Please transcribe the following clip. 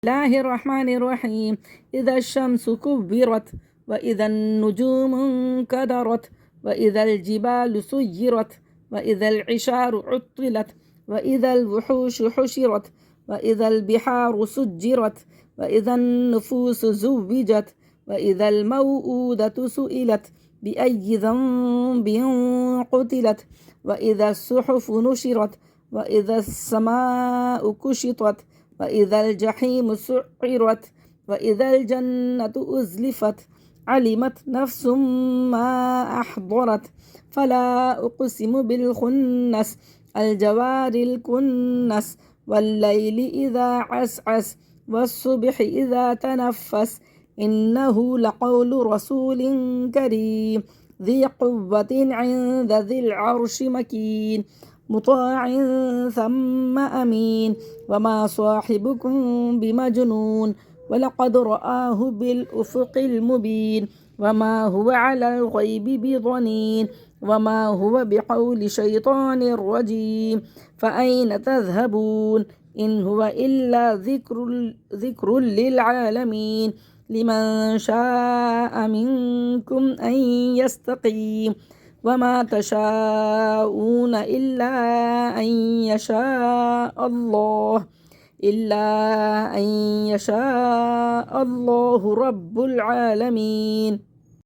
الله الرحمن الرحيم. إذا الشمس كبرت وإذا النجوم انكدرت وإذا الجبال سيرت وإذا العشار عطلت وإذا الوحوش حشرت وإذا البحار سجرت وإذا النفوس زوجت وإذا الموءودة سئلت بأي ذنب قتلت وإذا الصحف نشرت وإذا السماء كشطت وإذا الجحيم سعرت وإذا الجنة أزلفت علمت نفس ما أحضرت فلا أقسم بالخنس الجوار الكنس والليل إذا عسعس والصبح إذا تنفس إنه لقول رسول كريم ذي قوة عند ذي العرش مكين مطاع ثم أمين وما صاحبكم بمجنون ولقد رآه بالأفق المبين وما هو على الغيب بضنين وما هو بقول شيطان رجيم فأين تذهبون إن هو إلا ذكر للعالمين لمن شاء منكم أن يستقيم وما تشاءون إلا أن يشاء الله رب العالمين.